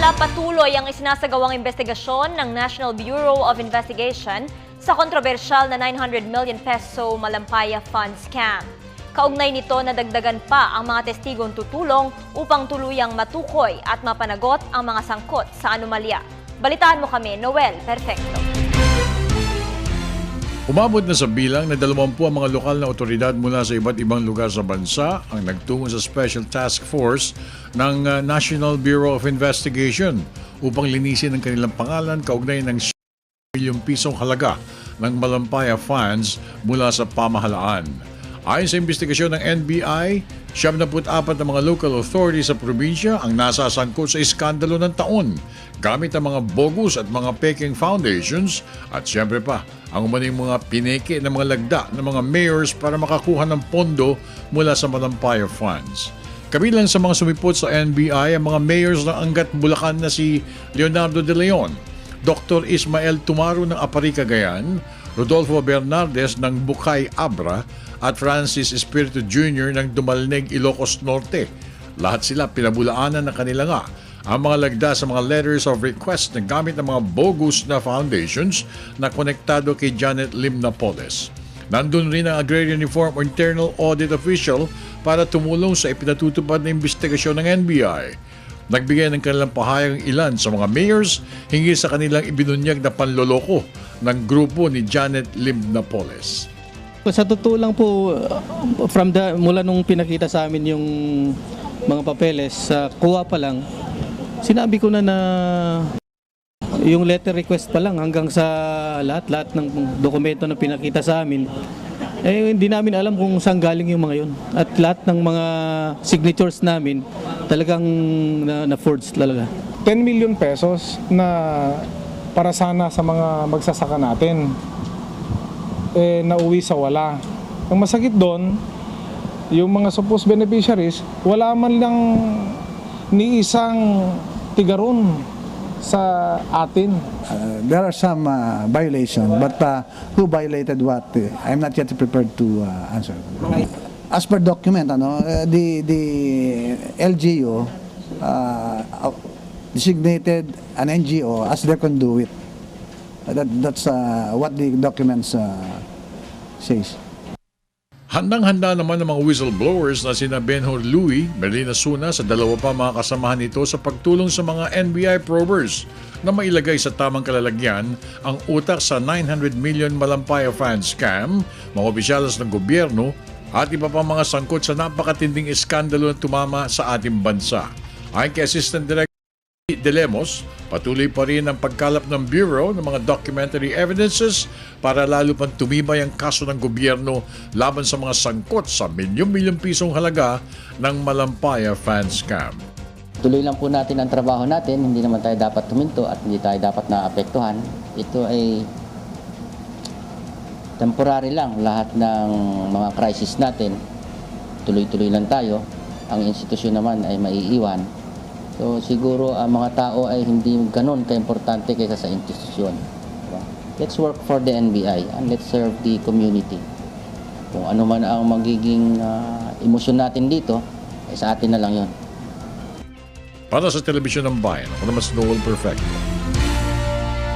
Samantala, patuloy ang isinasagawang investigasyon ng National Bureau of Investigation sa kontrobersyal na 900 million peso Malampaya Fund scam. Kaugnay nito, nadagdagan pa ang mga testigong tutulong upang tuluyang matukoy at mapanagot ang mga sangkot sa anomalya. Balitaan mo kami, Noel Perfecto. Umabot na sa bilang na 20 ang mga lokal na otoridad mula sa iba't ibang lugar sa bansa ang nagtungo sa Special Task Force ng National Bureau of Investigation upang linisin ang kanilang pangalan kaugnay ng milyong pisong halaga ng Malampaya funds mula sa pamahalaan. Ayon sa investigasyon ng NBI, 74 na mga local authorities sa probinsya ang nasasangkot sa iskandalo ng taon gamit ang mga bogus at mga peking foundations at siyempre pa ang umaning mga pineke ng mga lagda ng mga mayors para makakuha ng pondo mula sa Malampaya funds. Kabilang sa mga sumipot sa NBI ang mga mayors ng Angat Bulacan na si Leonardo de Leon, Dr. Ismael Tumaro ng Apari Cagayan, Rodolfo Bernardes ng Bukay Abra at Francis Espiritu Jr. ng Dumalneg, Ilocos Norte. Lahat sila pinabulaanan na kanila nga ang mga lagda sa mga letters of request na gamit ng mga bogus na foundations na konektado kay Janet Lim Napoles. Nandun rin ang Agrarian Reform o Internal Audit Official para tumulong sa ipinatutupad na investigasyon ng NBI. Nagbigay ng kanilang pahayag ilan sa mga mayors hinggil sa kanilang ibinunyag na panloloko ng grupo ni Janet Lim Napoles. Sa totoo lang po, mula nung pinakita sa amin yung mga papeles, sa kuha pa lang, sinabi ko na yung letter request pa lang hanggang sa lahat ng dokumento na pinakita sa amin, hindi namin alam kung saan galing yung mga yun. At lahat ng mga signatures namin talagang na-forged talaga. 10 million pesos na para sana sa mga magsasaka natin. Nauwi sa wala. Ang masakit doon, yung mga supposed beneficiaries, wala man lang ni isang tigaron sa atin. There are some violations, but who violated what? I'm not yet prepared to answer. As per document, the LGU designated an NGO as their conduit. That's what the documents says. Handang-handa naman ng mga whistleblowers na sina Benhur Louie, Merlina Suna sa dalawa pa mga kasamahan nito sa pagtulong sa mga NBI probers na mailagay sa tamang kalalagyan ang utak sa 900 million Malampaya fund scam, mga opisyalis ng gobyerno at iba pang mga sangkot sa napakatinding iskandalo na tumama sa ating bansa. Ayon kay Assistant Director De Lemos, patuloy pa rin ang pagkalap ng Bureau ng mga documentary evidences para lalo pang tumibay ang kaso ng gobyerno laban sa mga sangkot sa milyong-milyong pisong halaga ng Malampaya fund scam. Tuloy lang po natin ang trabaho natin, hindi naman tayo dapat tuminto at hindi tayo dapat naapektuhan. Ito ay temporary lang, lahat ng mga crisis natin, tuloy-tuloy lang tayo. Ang institusyon naman ay maiiwan. So siguro ang mga tao ay hindi ganun ka-importante kaysa sa institusyon. Diba? Let's work for the NBI and let's serve the community. Kung ano man ang magiging emosyon natin dito, sa atin na lang yon. Para sa Telebisyon ng Bayan, ako naman si Noel Perfecto.